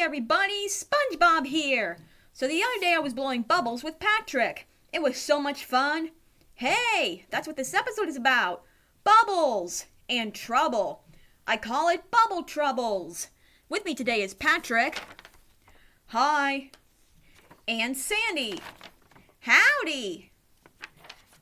Hi everybody, SpongeBob here. So the other day I was blowing bubbles with Patrick. It was so much fun. Hey, that's what this episode is about. Bubbles and trouble. I call it Bubble Troubles. With me today is Patrick. Hi. And Sandy. Howdy.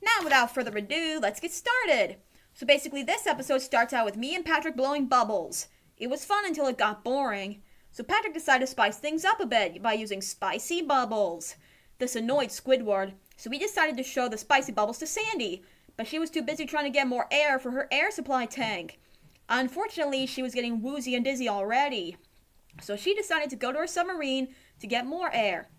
Now without further ado, let's get started. So basically this episode starts out with me and Patrick blowing bubbles. It was fun until it got boring. So Patrick decided to spice things up a bit by using spicy bubbles. This annoyed Squidward, so we decided to show the spicy bubbles to Sandy, but she was too busy trying to get more air for her air supply tank. Unfortunately, she was getting woozy and dizzy already, so she decided to go to her submarine to get more air,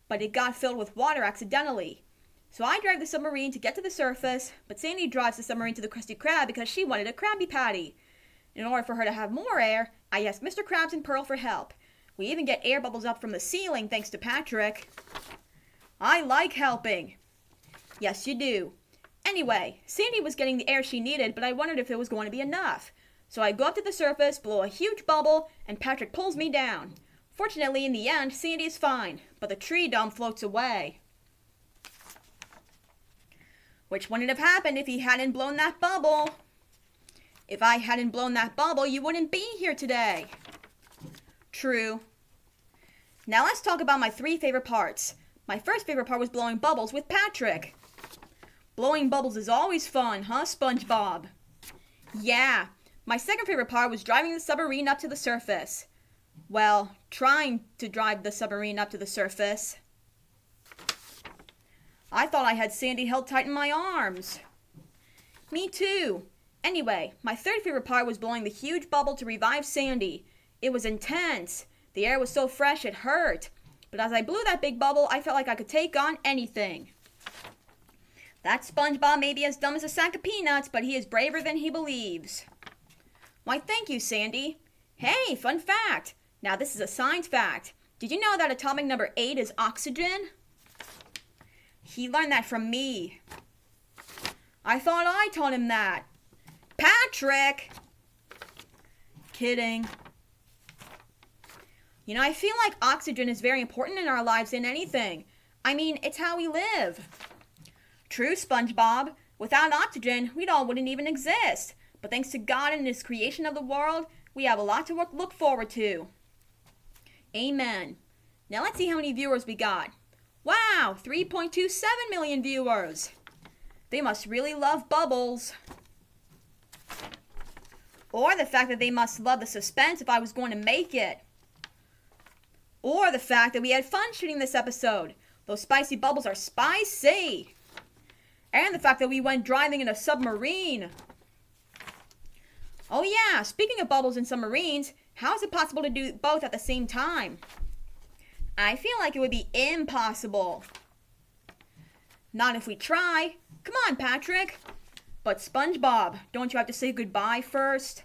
but it got filled with water accidentally. So I drive the submarine to get to the surface, but Sandy drives the submarine to the Krusty Krab because she wanted a Krabby Patty. In order for her to have more air, I asked Mr. Krabs and Pearl for help. We even get air bubbles up from the ceiling thanks to Patrick. I like helping. Yes, you do. Anyway, Sandy was getting the air she needed, but I wondered if it was going to be enough. So I go up to the surface, blow a huge bubble, and Patrick pulls me down. Fortunately, in the end, Sandy is fine, but the tree dome floats away. Which wouldn't have happened if he hadn't blown that bubble. If I hadn't blown that bubble, you wouldn't be here today. True. Now let's talk about my 3 favorite parts. My first favorite part was blowing bubbles with Patrick. Blowing bubbles is always fun, huh, SpongeBob? Yeah. My second favorite part was driving the submarine up to the surface. Well, trying to drive the submarine up to the surface. I thought I had Sandy held tight in my arms. Me too. Anyway, my third favorite part was blowing the huge bubble to revive Sandy. It was intense. The air was so fresh it hurt. But as I blew that big bubble, I felt like I could take on anything. That SpongeBob may be as dumb as a sack of peanuts, but he is braver than he believes. Why, thank you, Sandy. Hey, fun fact. Now this is a science fact. Did you know that atomic number 8 is oxygen? He learned that from me. I thought I taught him that. Patrick! Kidding. You know, I feel like oxygen is very important in our lives in anything. I mean, it's how we live. True, SpongeBob. Without oxygen, we all wouldn't even exist. But thanks to God and His creation of the world, we have a lot to look forward to. Amen. Now let's see how many viewers we got. Wow, 3.27 million viewers. They must really love bubbles. Or the fact that they must love the suspense if I was going to make it. Or the fact that we had fun shooting this episode. Those spicy bubbles are spicy. And the fact that we went driving in a submarine. Oh yeah, speaking of bubbles and submarines, how is it possible to do both at the same time? I feel like it would be impossible. Not if we try. Come on, Patrick. But SpongeBob, don't you have to say goodbye first?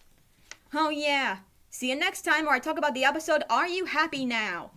Oh yeah. See you next time where I talk about the episode Are You Happy Now?